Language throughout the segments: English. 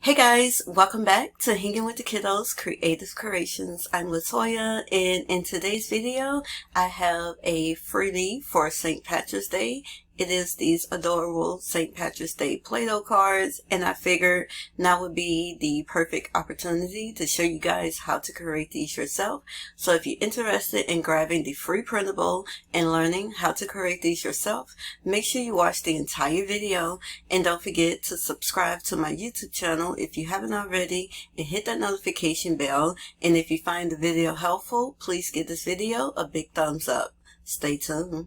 Hey guys, welcome back to Hanging with the Kiddos Creative Creations. I'm Latoya, and in today's video, I have a freebie for St. Patrick's Day. It is these adorable St. Patrick's Day Play-doh cards, and I figured now would be the perfect opportunity to show you guys how to create these yourself. So if you're interested in grabbing the free printable and learning how to create these yourself, make sure you watch the entire video, and don't forget to subscribe to my YouTube channel if you haven't already, and hit that notification bell. And if you find the video helpful, please give this video a big thumbs up. Stay tuned.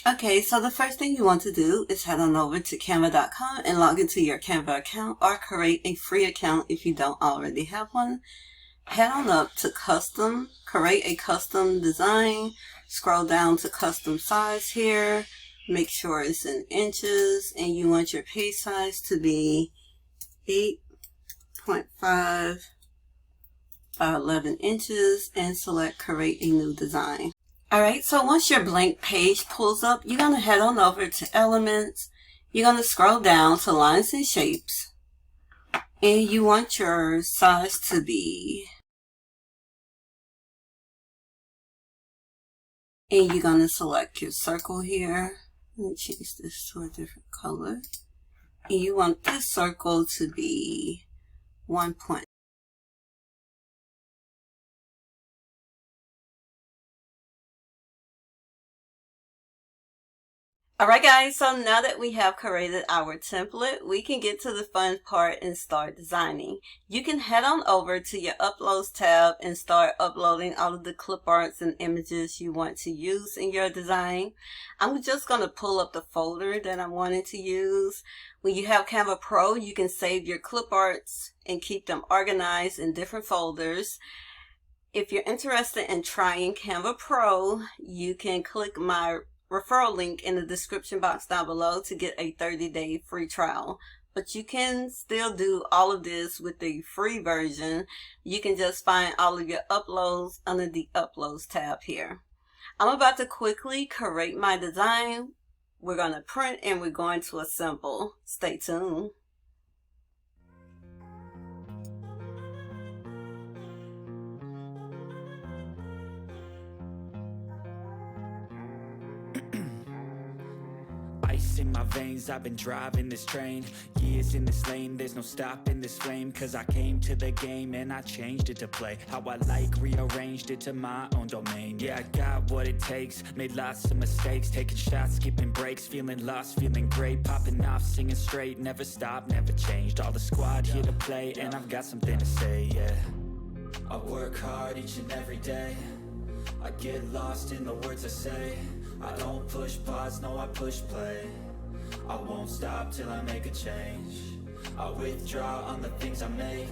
Okay, so the first thing you want to do is head on over to Canva.com and log into your Canva account, or create a free account if you don't already have one. Head on up to Custom, create a custom design, scroll down to Custom Size here, make sure it's in inches, and you want your page size to be 8.5 by 11 inches, and select Create a New Design. Alright, so once your blank page pulls up, you're going to head on over to Elements. You're going to scroll down to Lines and Shapes. And you want your size to be... And you're going to select your circle here. Let me change this to a different color. And you want this circle to be 1 point. Alright guys, so now that we have created our template, we can get to the fun part and start designing. You can head on over to your Uploads tab and start uploading all of the clip arts and images you want to use in your design. I'm just going to pull up the folder that I'm wanting to use. When you have Canva Pro, you can save your clip arts and keep them organized in different folders. If you're interested in trying Canva Pro, you can click my referral link in the description box down below to get a 30-day free trial. But you can still do all of this with the free version. You can just find all of your uploads under the Uploads tab here. I'm about to quickly create my design. We're going to print and we're going to assemble. Stay tuned. Ice in my veins, I've been driving this train. Years in this lane, there's no stopping this flame. Cause I came to the game and I changed it to play how I like, rearranged it to my own domain. Yeah, I got what it takes, made lots of mistakes, taking shots, skipping breaks, feeling lost, feeling great, popping off, singing straight, never stopped, never changed. All the squad here to play, and I've got something to say, yeah. I work hard each and every day, I get lost in the words I say. I don't push pause, no I push play. I won't stop till I make a change. I withdraw on the things I make.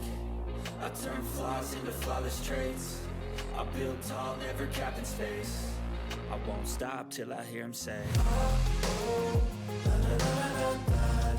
I turn flaws into flawless traits. I build tall, never capped in space. I won't stop till I hear him say, oh, la, la, la, la, la, la.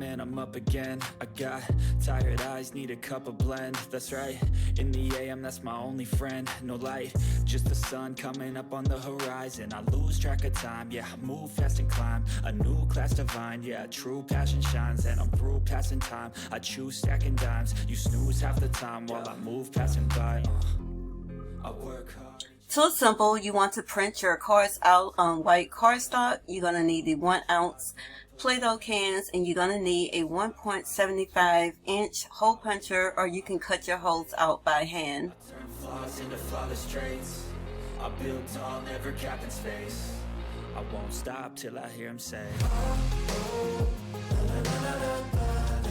And I'm up again. I got tired eyes, need a cup of blend. That's right, in the AM, that's my only friend. No light, just the sun coming up on the horizon. I lose track of time, yeah, I move fast and climb a new class divine, yeah, true passion shines. And I'm through passing time, I choose stacking dimes. You snooze half the time while I move passing by. I work hard. So it's simple. You want to print your cards out on white cardstock. You're going to need the 1 ounce Play-doh cans, and you're going to need a 1.75 inch hole puncher, or you can cut your holes out by hand. I turn flaws into flawless traits. I build tall, never capped in space. I won't stop till I hear him say, oh, la, la, la, la, la, la.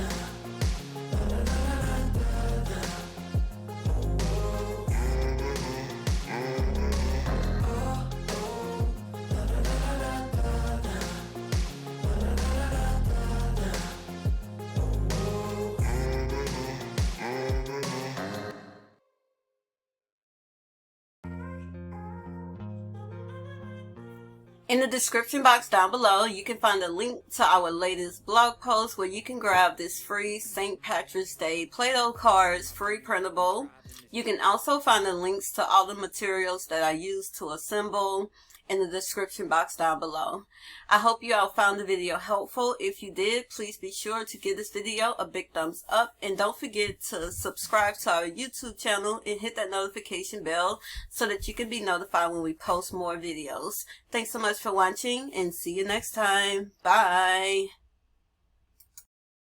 In the description box down below, you can find a link to our latest blog post where you can grab this free St. Patrick's Day Play-doh cards, free printable. You can also find the links to all the materials that I used to assemble in the description box down below. I hope you all found the video helpful. If you did, please be sure to give this video a big thumbs up, and don't forget to subscribe to our YouTube channel and hit that notification bell so that you can be notified when we post more videos. Thanks so much for watching, and see you next time. Bye.